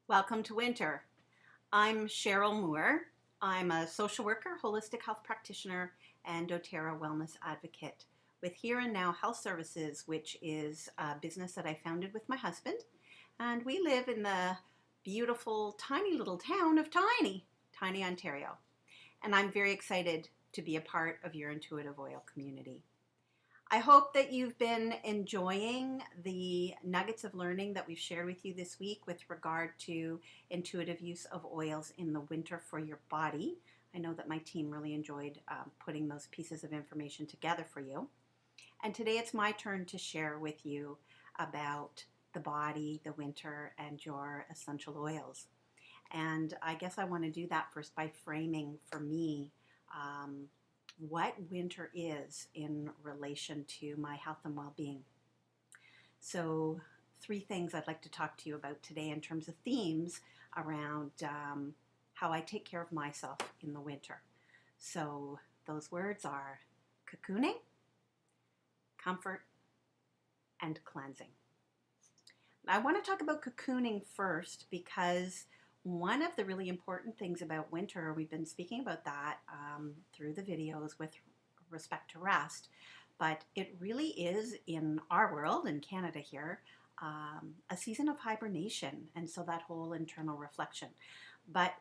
Welcome to winter. I'm Cheryl Moore. I'm a social worker, holistic health practitioner, and doTERRA wellness advocate with Here and Now Health Services, which is a business that I founded with my husband. And we live in the beautiful, tiny little town of Tiny, Ontario. And I'm very excited to be a part of your intuitive oil community. I hope that you've been enjoying the nuggets of learning that we've shared with you this week with regard to intuitive use of oils in the winter for your body. I know that my team really enjoyed putting those pieces of information together for you. And today it's my turn to share with you about the body, the winter, and your essential oils. And I guess I want to do that first by framing for me what winter is in relation to my health and well-being. So 3 things I'd like to talk to you about today in terms of themes around how I take care of myself in the winter. So those words are cocooning, comfort, and cleansing. I want to talk about cocooning first because one of the really important things about winter, we've been speaking about that through the videos with respect to rest, but it really is in our world, in Canada here, a season of hibernation, and so that whole internal reflection. But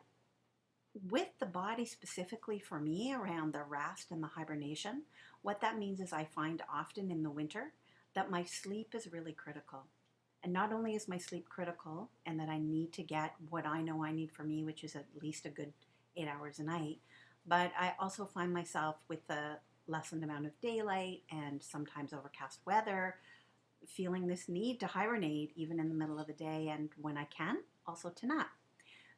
with the body specifically for me around the rest and the hibernation, what that means is I find often in the winter that my sleep is really critical. And not only is my sleep critical and that I need to get what I know I need for me, which is at least a good 8 hours a night, but I also find myself with the lessened amount of daylight and sometimes overcast weather, feeling this need to hibernate even in the middle of the day and when I can, also to nap.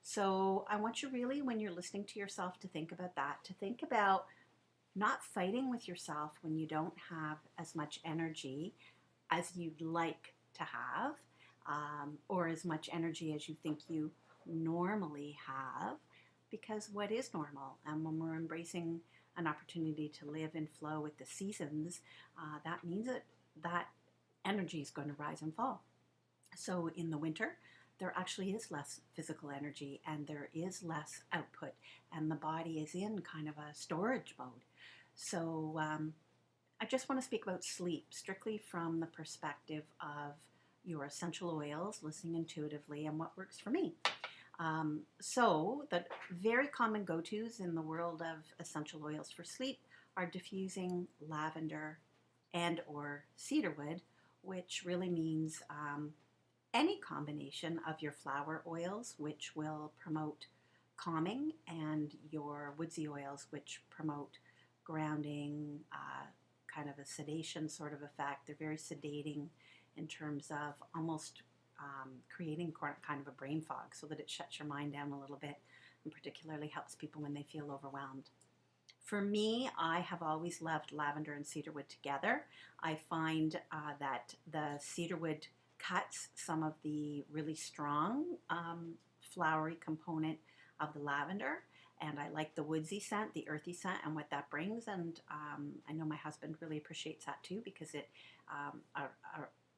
So I want you really, when you're listening to yourself, to think about that, to think about not fighting with yourself when you don't have as much energy as you'd like to have, or as much energy as you think you normally have, because what is normal, and when we're embracing an opportunity to live in flow with the seasons, that means that energy is going to rise and fall. So in the winter, there actually is less physical energy and there is less output, and the body is in kind of a storage mode. So I just want to speak about sleep strictly from the perspective of your essential oils, listening intuitively, and what works for me. So the very common go-tos in the world of essential oils for sleep are diffusing, lavender, and or cedarwood, which really means any combination of your flower oils, which will promote calming, and your woodsy oils, which promote grounding, kind of a sedation sort of effect. They're very sedating in terms of almost creating kind of a brain fog so that it shuts your mind down a little bit, and particularly helps people when they feel overwhelmed. For me, I have always loved lavender and cedarwood together. I find that the cedarwood cuts some of the really strong flowery component of the lavender, and I like the woodsy scent, the earthy scent, and what that brings. And I know my husband really appreciates that too, because it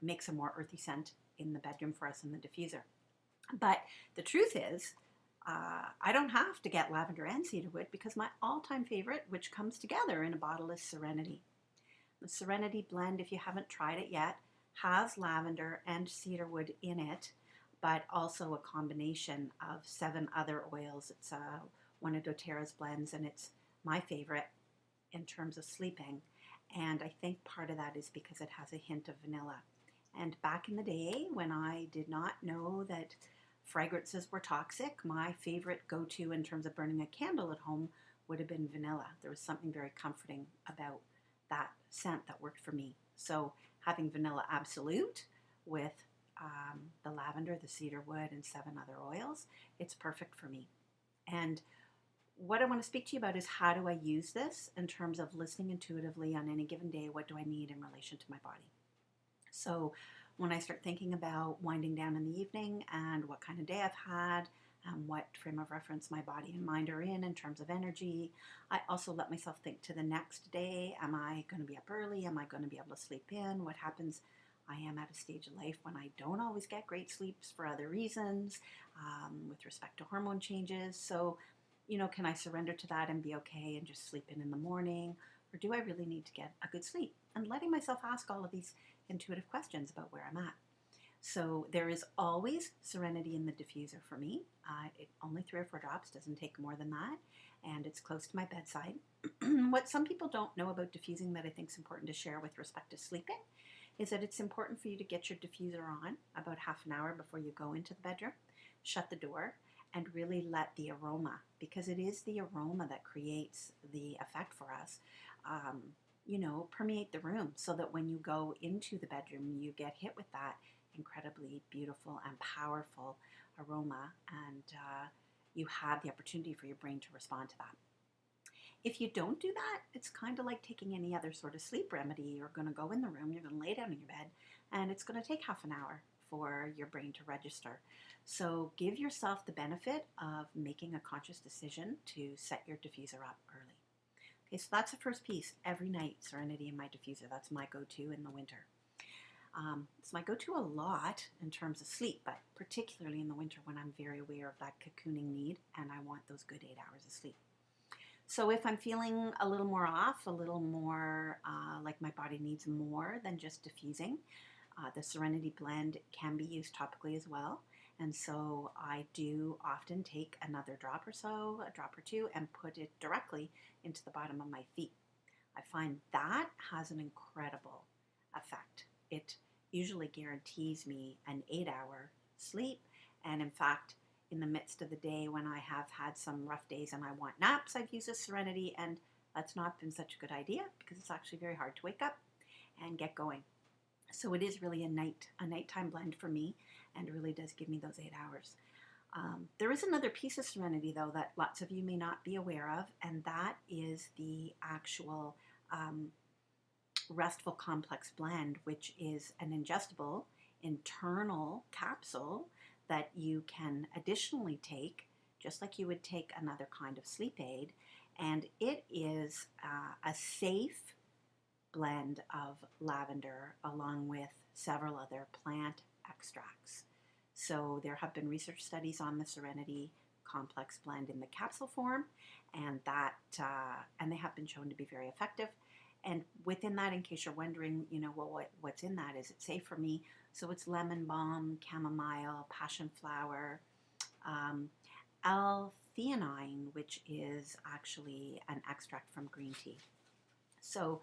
makes a more earthy scent in the bedroom for us in the diffuser. But the truth is, I don't have to get lavender and cedarwood, because my all-time favorite, which comes together in a bottle, is Serenity. The Serenity Blend, if you haven't tried it yet, has lavender and cedarwood in it, but also a combination of 7 other oils. It's one of doTERRA's blends, and it's my favorite in terms of sleeping. And I think part of that is because it has a hint of vanilla. And back in the day, when I did not know that fragrances were toxic, my favorite go-to in terms of burning a candle at home would have been vanilla. There was something very comforting about that scent that worked for me. So having vanilla absolute with the lavender, the cedarwood, and 7 other oils, it's perfect for me. And what I want to speak to you about is, how do I use this in terms of listening intuitively on any given day? What do I need in relation to my body? So when I start thinking about winding down in the evening and what kind of day I've had, what frame of reference my body and mind are in terms of energy, I also let myself think to the next day. Am I going to be up early? Am I going to be able to sleep in? What happens I am at a stage of life when I don't always get great sleeps for other reasons, with respect to hormone changes. So, can I surrender to that and be okay and just sleep in the morning? Or do I really need to get a good sleep? And letting myself ask all of these intuitive questions about where I'm at. So there is always Serenity in the diffuser for me. It only 3 or 4 drops, doesn't take more than that, and it's close to my bedside. What some people don't know about diffusing that I think is important to share with respect to sleeping is that it's important for you to get your diffuser on about half an hour before you go into the bedroom, shut the door, and really let the aroma, because it is the aroma that creates the effect for us, permeate the room so that when you go into the bedroom, you get hit with that incredibly beautiful and powerful aroma, and you have the opportunity for your brain to respond to that. If you don't do that, it's kind of like taking any other sort of sleep remedy. You're going to go in the room, you're going to lay down in your bed, and it's going to take half an hour for your brain to register. So give yourself the benefit of making a conscious decision to set your diffuser up early. Okay, so that's the first piece. Every night, Serenity in my diffuser. That's my go-to in the winter. It's my go-to a lot in terms of sleep, but particularly in the winter when I'm very aware of that cocooning need and I want those good 8 hours of sleep. So if I'm feeling a little more off, a little more like my body needs more than just diffusing, the Serenity Blend can be used topically as well. And so I do often take another drop or so, a drop or two, and put it directly into the bottom of my feet. I find that has an incredible effect. It usually guarantees me an 8-hour sleep. And in fact, in the midst of the day when I have had some rough days and I want naps, I've used a Serenity, and that's not been such a good idea because it's actually very hard to wake up and get going. So it is really a nighttime blend for me, and it really does give me those 8 hours. There is another piece of Serenity, though, that lots of you may not be aware of, and that is the actual Restful Complex Blend, which is an ingestible internal capsule that you can additionally take, just like you would take another kind of sleep aid. And it is a safe blend of lavender along with several other plant extracts. So there have been research studies on the Serenity Complex Blend in the capsule form, and they have been shown to be very effective. And within that, in case you're wondering, what's in that? Is it safe for me? So it's lemon balm, chamomile, passion flower, L-theanine, which is actually an extract from green tea. So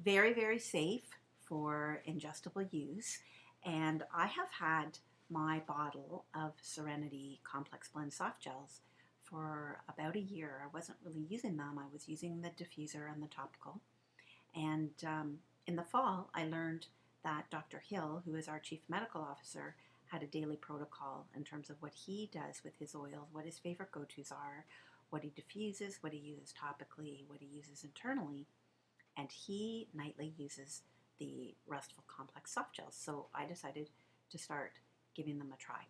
very, very safe for ingestible use. And I have had my bottle of Serenity Complex Blend soft gels for about a year. I wasn't really using them. I was using the diffuser and the topical. And in the fall, I learned that Dr. Hill, who is our chief medical officer, had a daily protocol in terms of what he does with his oils, what his favorite go-tos are, what he diffuses, what he uses topically, what he uses internally. And he nightly uses the Restful Complex soft gels. So I decided to start giving them a try.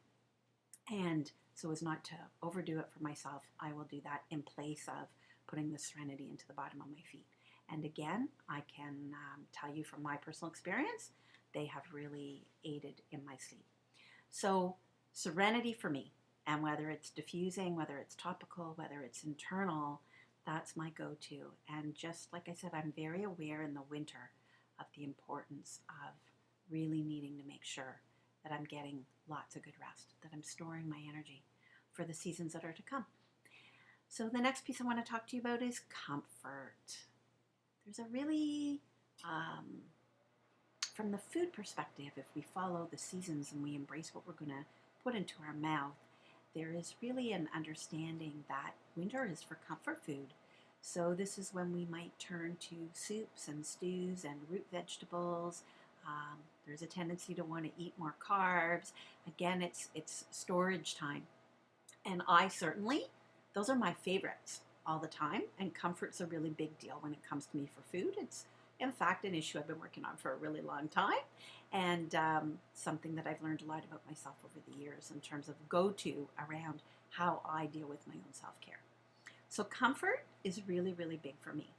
And so as not to overdo it for myself, I will do that in place of putting the Serenity into the bottom of my feet. And again, I can tell you from my personal experience, they have really aided in my sleep. So Serenity for me, and whether it's diffusing, whether it's topical, whether it's internal, that's my go-to. And just like I said, I'm very aware in the winter of the importance of really needing to make sure that I'm getting lots of good rest, that I'm storing my energy for the seasons that are to come. So the next piece I want to talk to you about is comfort. There's a really, from the food perspective, if we follow the seasons and we embrace what we're going to put into our mouth, there is really an understanding that winter is for comfort food. So this is when we might turn to soups and stews and root vegetables. There's a tendency to want to eat more carbs. Again, it's storage time. And I certainly, those are my favorites all the time. And comfort's a really big deal when it comes to me for food. It's, in fact, an issue I've been working on for a really long time, and something that I've learned a lot about myself over the years in terms of go-to around how I deal with my own self-care. So comfort is really, really big for me.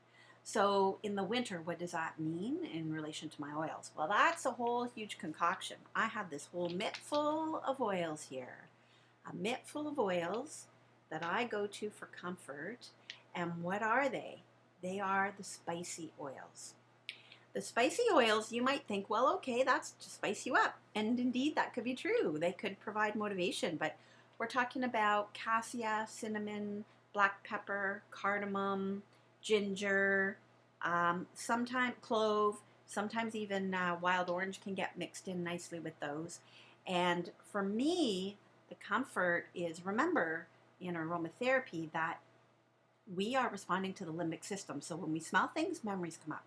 So in the winter, what does that mean in relation to my oils? Well, that's a whole huge concoction. I have this whole mitt full of oils here, a mitt full of oils that I go to for comfort. And what are they? They are the spicy oils. The spicy oils, you might think, well, okay, that's to spice you up. And indeed, that could be true. They could provide motivation, but we're talking about cassia, cinnamon, black pepper, cardamom, ginger, sometimes clove, sometimes even wild orange can get mixed in nicely with those. And for me, the comfort is, remember in aromatherapy that we are responding to the limbic system. So when we smell things, memories come up.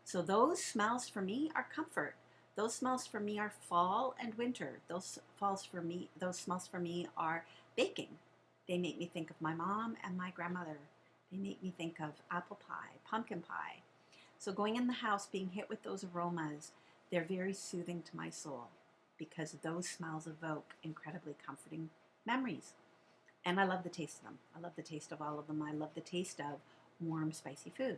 So those smells for me are comfort. Those smells for me are fall and winter. Those smells for me are baking. They make me think of my mom and my grandmother. They make me think of apple pie, pumpkin pie. So going in the house, being hit with those aromas, they're very soothing to my soul because those smells evoke incredibly comforting memories. And I love the taste of them. I love the taste of all of them. I love the taste of warm, spicy food.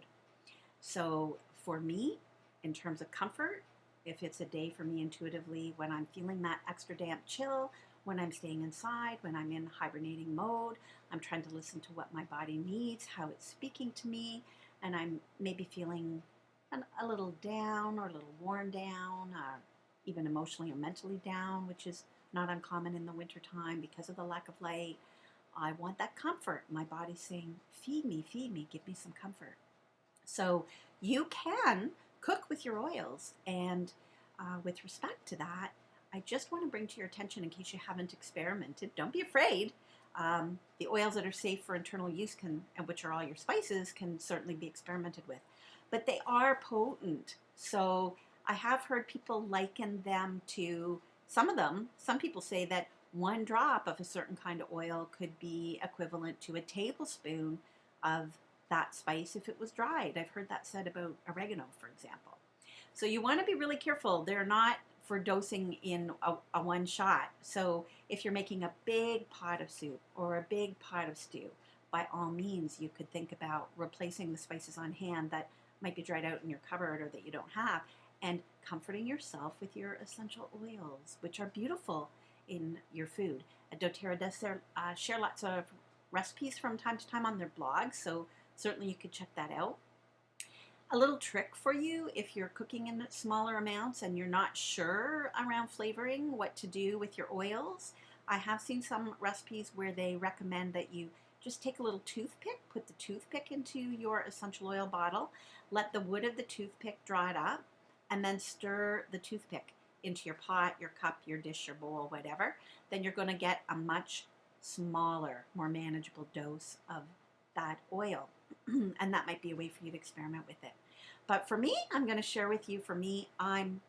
So for me, in terms of comfort, if it's a day for me intuitively when I'm feeling that extra damp chill, when I'm staying inside, when I'm in hibernating mode, I'm trying to listen to what my body needs, how it's speaking to me, and I'm maybe feeling a little down or a little worn down, even emotionally or mentally down, which is not uncommon in the wintertime because of the lack of light. I want that comfort. My body's saying, feed me, give me some comfort. So you can cook with your oils. And with respect to that, I just want to bring to your attention, in case you haven't experimented, don't be afraid. The oils that are safe for internal use and which are all your spices, can certainly be experimented with. But they are potent. So I have heard people liken them to, some people say that one drop of a certain kind of oil could be equivalent to a tablespoon of that spice if it was dried. I've heard that said about oregano, for example. So you want to be really careful. They're not for dosing in a one shot. So if you're making a big pot of soup or a big pot of stew, by all means, you could think about replacing the spices on hand that might be dried out in your cupboard or that you don't have, and comforting yourself with your essential oils, which are beautiful in your food. doTERRA does share lots of recipes from time to time on their blog, so certainly you could check that out. A little trick for you if you're cooking in smaller amounts and you're not sure around flavoring what to do with your oils. I have seen some recipes where they recommend that you just take a little toothpick, put the toothpick into your essential oil bottle, let the wood of the toothpick dry it up, and then stir the toothpick into your pot, your cup, your dish, your bowl, whatever. Then you're going to get a much smaller, more manageable dose of that oil. And that might be a way for you to experiment with it. But for me, I'm going to share with you, for me, I'm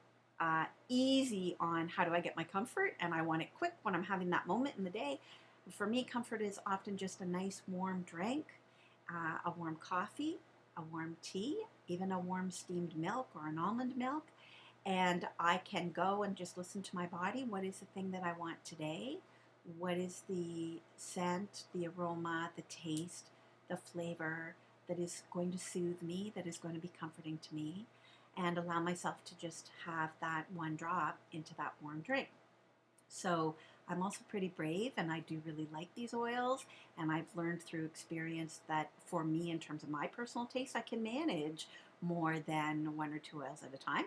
easy on how do I get my comfort, and I want it quick when I'm having that moment in the day. For me, comfort is often just a nice warm drink, a warm coffee, a warm tea, even a warm steamed milk or an almond milk. And I can go and just listen to my body. What is the thing that I want today? What is the scent, the aroma, the taste, the flavor that is going to soothe me, that is going to be comforting to me, and allow myself to just have that one drop into that warm drink. So I'm also pretty brave, and I do really like these oils, and I've learned through experience that for me, in terms of my personal taste, I can manage more than one or two oils at a time,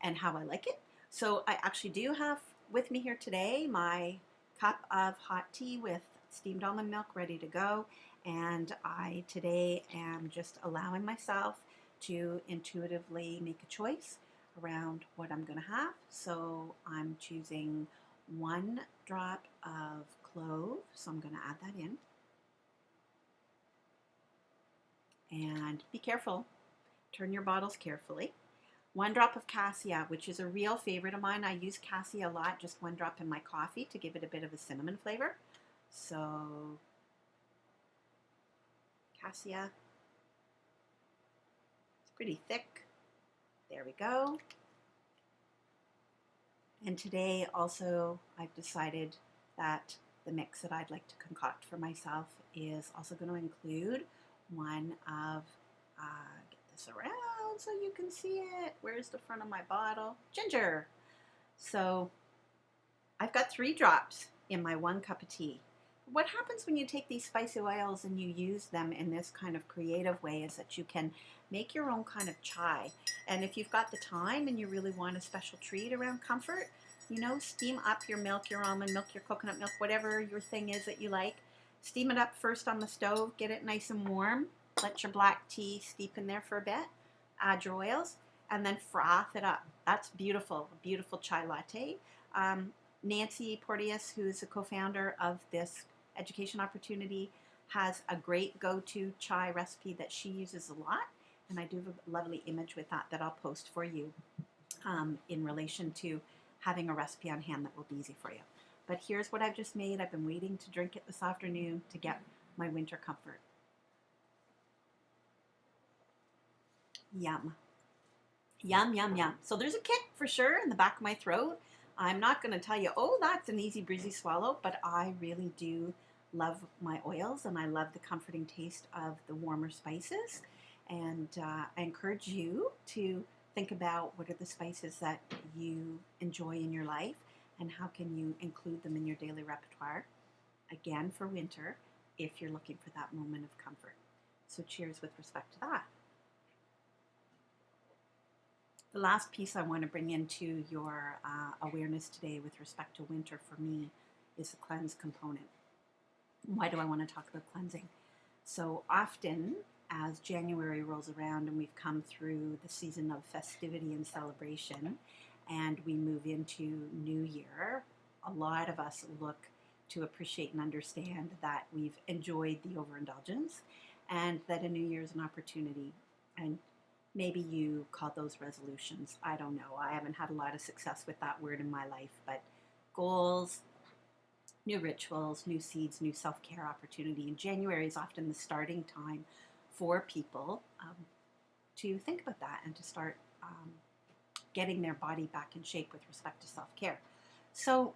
and how I like it. So I actually do have with me here today my cup of hot tea with steamed almond milk ready to go, and I today am just allowing myself to intuitively make a choice around what I'm going to have. So I'm choosing 1 drop of clove, so I'm going to add that in. And be careful, turn your bottles carefully. 1 drop of cassia, which is a real favorite of mine. I use cassia a lot, just 1 drop in my coffee to give it a bit of a cinnamon flavor. So cassia, it's pretty thick. There we go. And today also I've decided that the mix that I'd like to concoct for myself is also going to include 1 of get this around so you can see it. Where's the front of my bottle? Ginger. So I've got 3 drops in my 1 cup of tea. What happens when you take these spicy oils and you use them in this kind of creative way is that you can make your own kind of chai. And if you've got the time and you really want a special treat around comfort, you know, steam up your milk, your almond milk, your coconut milk, whatever your thing is that you like. Steam it up first on the stove, get it nice and warm. Let your black tea steep in there for a bit. Add your oils and then froth it up. That's beautiful, beautiful chai latte. Nancy Porteous, who is the co-founder of this education opportunity, has a great go-to chai recipe that she uses a lot, and I do have a lovely image with that I'll post for you in relation to having a recipe on hand that will be easy for you. But here's what I've just made. I've been waiting to drink it this afternoon to get my winter comfort. Yum. Yum, yum, yum. So there's a kick for sure in the back of my throat. I'm not going to tell you, oh, that's an easy breezy swallow, but I really do love my oils and I love the comforting taste of the warmer spices. And I encourage you to think about what are the spices that you enjoy in your life and how can you include them in your daily repertoire, again for winter, if you're looking for that moment of comfort. So cheers with respect to that. The last piece I want to bring into your awareness today with respect to winter for me is the cleanse component. Why do I want to talk about cleansing? So often as January rolls around and we've come through the season of festivity and celebration and we move into New Year, a lot of us look to appreciate and understand that we've enjoyed the overindulgence and that a new year is an opportunity. And maybe you call those resolutions. I don't know. I haven't had a lot of success with that word in my life, but goals, new rituals, new seeds, new self-care opportunity. And January is often the starting time for people to think about that and to start getting their body back in shape with respect to self-care. So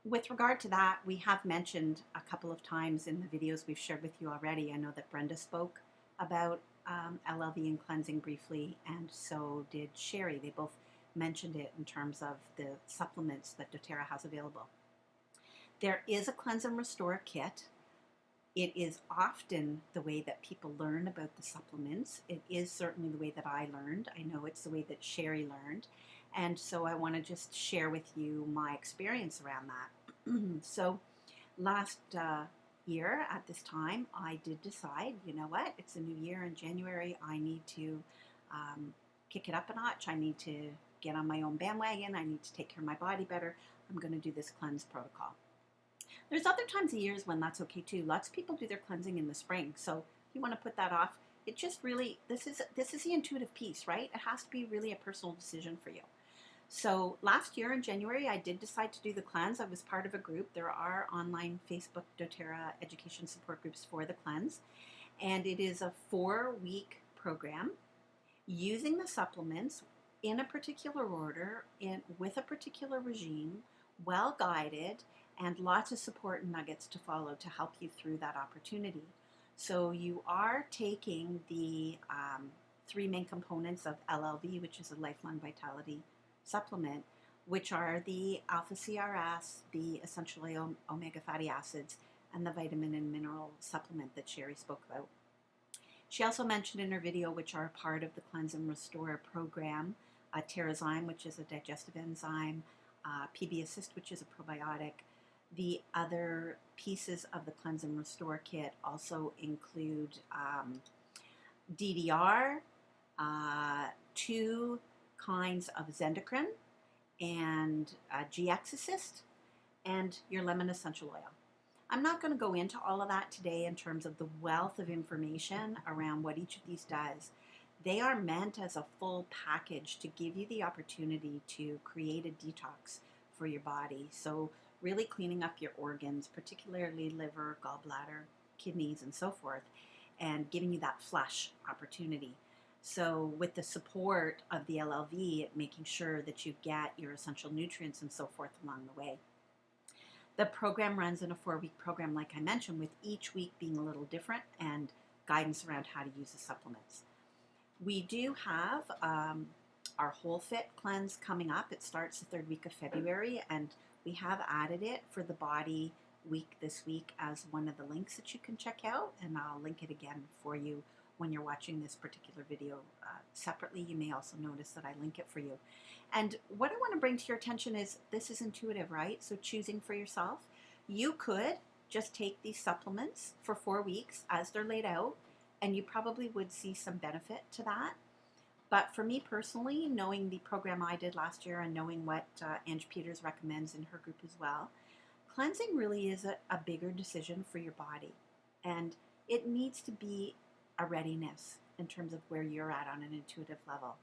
with regard to that, we have mentioned a couple of times in the videos we've shared with you already. I know that Brenda spoke about LLV and cleansing briefly, and so did Sherry. They both mentioned it in terms of the supplements that doTERRA has available. There is a Cleanse and Restore kit. It is often the way that people learn about the supplements. It is certainly the way that I learned. I know it's the way that Sherry learned. And so I want to just share with you my experience around that. So last year at this time, I did decide, you know what, it's a new year in January. I need to kick it up a notch. I need to get on my own bandwagon. I need to take care of my body better. I'm going to do this cleanse protocol. There's other times of years when that's okay too. Lots of people do their cleansing in the spring. So if you want to put that off, it just really, this is the intuitive piece, right? It has to be really a personal decision for you. So last year in January, I did decide to do the cleanse. I was part of a group. There are online Facebook doTERRA education support groups for the cleanse. And it is a 4-week program using the supplements in a particular order, with a particular regime, well guided, and lots of support and nuggets to follow to help you through that opportunity. So you are taking the 3 main components of LLV, which is a lifelong vitality supplement, which are the alpha CRS, the essential omega fatty acids, and the vitamin and mineral supplement that Sherry spoke about. She also mentioned in her video, which are part of the Cleanse and Restore program, Terrazyme, which is a digestive enzyme, PB Assist, which is a probiotic. The other pieces of the Cleanse and Restore kit also include DDR, 2 kinds of Zendocrine, and GX Assist, and your lemon essential oil. I'm not going to go into all of that today in terms of the wealth of information around what each of these does. They are meant as a full package to give you the opportunity to create a detox for your body. So really cleaning up your organs, particularly liver, gallbladder, kidneys, and so forth, and giving you that flush opportunity. So with the support of the LLV, making sure that you get your essential nutrients and so forth along the way. The program runs in a 4-week program, like I mentioned, with each week being a little different and guidance around how to use the supplements. We do have our Whole Fit cleanse coming up. It starts the third week of February, and we have added it for the body week this week as one of the links that you can check out, and I'll link it again for you when you're watching this particular video separately. You may also notice that I link it for you. And what I want to bring to your attention is this is intuitive, right? So choosing for yourself. You could just take these supplements for 4 weeks as they're laid out, and you probably would see some benefit to that. But for me personally, knowing the program I did last year and knowing what Ange Peters recommends in her group as well, cleansing really is a bigger decision for your body. And it needs to be a readiness in terms of where you're at on an intuitive level.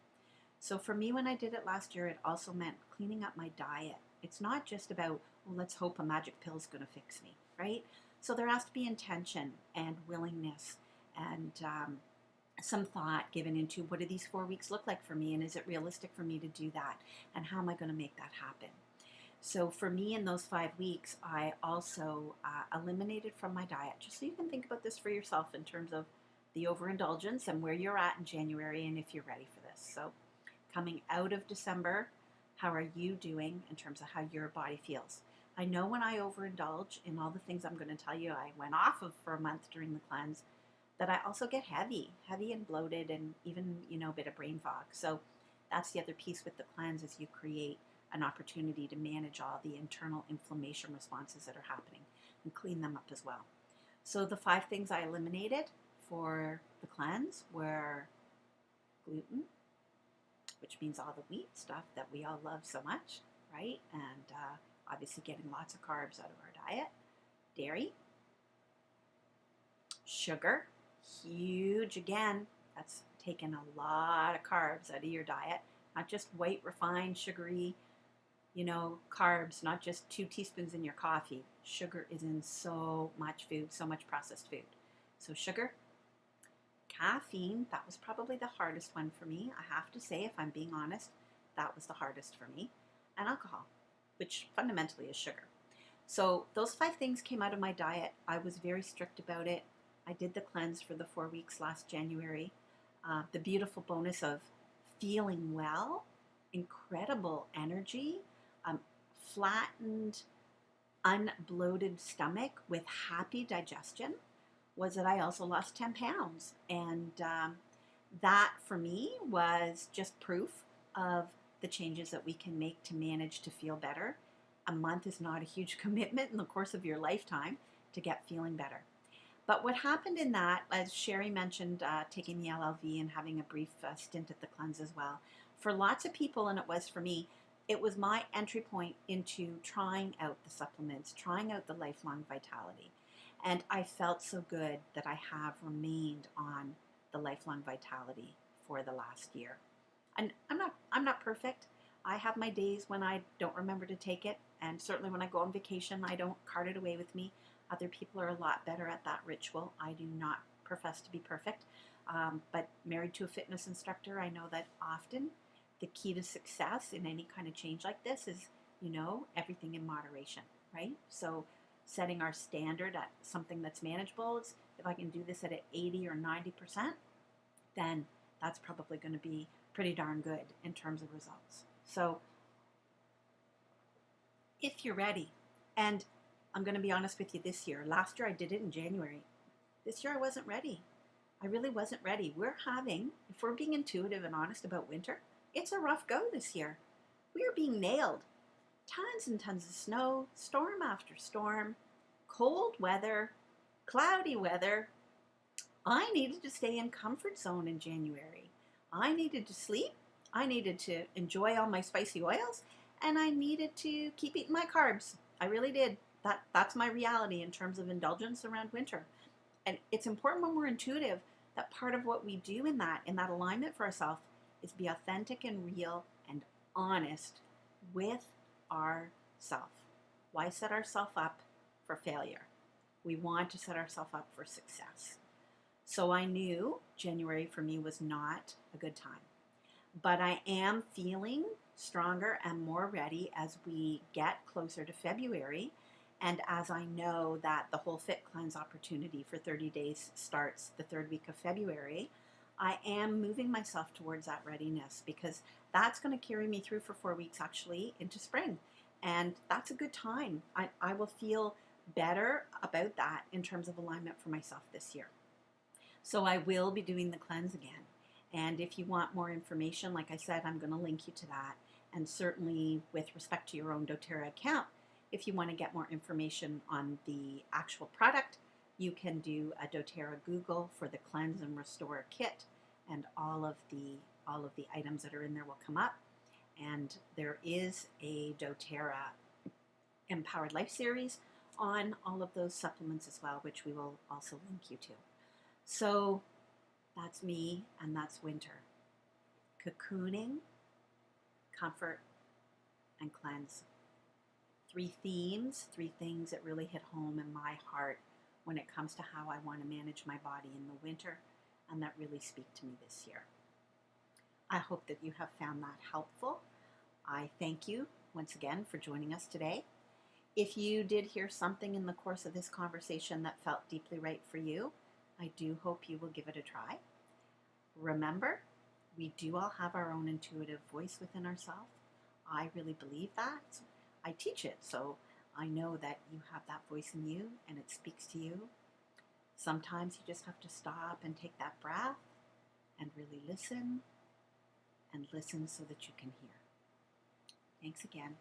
So for me, when I did it last year, it also meant cleaning up my diet. It's not just about, well, let's hope a magic pill is going to fix me, right? So there has to be intention and willingness and some thought given into what do these 4 weeks look like for me, and is it realistic for me to do that, and how am I going to make that happen? So for me, in those 5 weeks, I also eliminated from my diet, just so you can think about this for yourself in terms of the overindulgence and where you're at in January and if you're ready for this. So coming out of December, how are you doing in terms of how your body feels? I know when I overindulge in all the things I'm going to tell you I went off of for a month during the cleanse, that I also get heavy and bloated, and even, a bit of brain fog. So that's the other piece with the cleanse, is you create an opportunity to manage all the internal inflammation responses that are happening and clean them up as well. So the 5 things I eliminated for the cleanse were gluten, which means all the wheat stuff that we all love so much, right? And obviously getting lots of carbs out of our diet. Dairy, sugar, huge again. That's taking a lot of carbs out of your diet, not just white, refined, sugary, carbs, not just 2 teaspoons in your coffee. Sugar is in so much food, so much processed food. So sugar. Caffeine, that was probably the hardest one for me. I have to say, if I'm being honest, that was the hardest for me. And alcohol, which fundamentally is sugar. So those 5 things came out of my diet. I was very strict about it. I did the cleanse for the 4 weeks last January. The beautiful bonus of feeling well, incredible energy, flattened, unbloated stomach with happy digestion, was that I also lost 10 pounds. And that for me was just proof of the changes that we can make to manage to feel better. A month is not a huge commitment in the course of your lifetime to get feeling better. But what happened in that, as Sherry mentioned, taking the LLV and having a brief stint at the cleanse as well, for lots of people, and it was for me, it was my entry point into trying out the supplements, trying out the Lifelong Vitality. And I felt so good that I have remained on the Lifelong Vitality for the last year. And I'm not perfect. I have my days when I don't remember to take it, and certainly when I go on vacation, I don't cart it away with me. Other people are a lot better at that ritual. I do not profess to be perfect, but married to a fitness instructor, I know that often the key to success in any kind of change like this is, everything in moderation, right? So setting our standard at something that's manageable. If I can do this at an 80 or 90%, then that's probably going to be pretty darn good in terms of results. So if you're ready, and I'm going to be honest with you this year. Last year I did it in January. This year I wasn't ready. I really wasn't ready. If we're being intuitive and honest about winter, it's a rough go this year. We are being nailed. Tons and tons of snow, storm after storm, cold weather, cloudy weather. I needed to stay in comfort zone in January. I needed to sleep. I needed to enjoy all my spicy oils, and I needed to keep eating my carbs. I really did. That's my reality in terms of indulgence around winter. And it's important when we're intuitive that part of what we do in that alignment for ourselves is be authentic and real and honest with ourself. Why set ourselves up for failure? We want to set ourselves up for success. So I knew January for me was not a good time. But I am feeling stronger and more ready as we get closer to February. And as I know that the Whole Fit Cleanse opportunity for 30 days starts the third week of February, I am moving myself towards that readiness, because that's going to carry me through for 4 weeks actually into spring. And that's a good time. I will feel better about that in terms of alignment for myself this year. So I will be doing the cleanse again. And if you want more information, like I said, I'm going to link you to that. And certainly with respect to your own doTERRA account, if you want to get more information on the actual product, you can do a doTERRA Google for the Cleanse and Restore Kit, and all of the items that are in there will come up. And there is a doTERRA Empowered Life series on all of those supplements as well, which we will also link you to. So that's me, and that's winter. Cocooning, comfort, and cleanse. 3 themes, 3 things that really hit home in my heart when it comes to how I want to manage my body in the winter, and that really speak to me this year. I hope that you have found that helpful. I thank you once again for joining us today. If you did hear something in the course of this conversation that felt deeply right for you, I do hope you will give it a try. Remember, we do all have our own intuitive voice within ourselves. I really believe that. I teach it, so I know that you have that voice in you and it speaks to you. Sometimes you just have to stop and take that breath and really listen, and listen so that you can hear. Thanks again.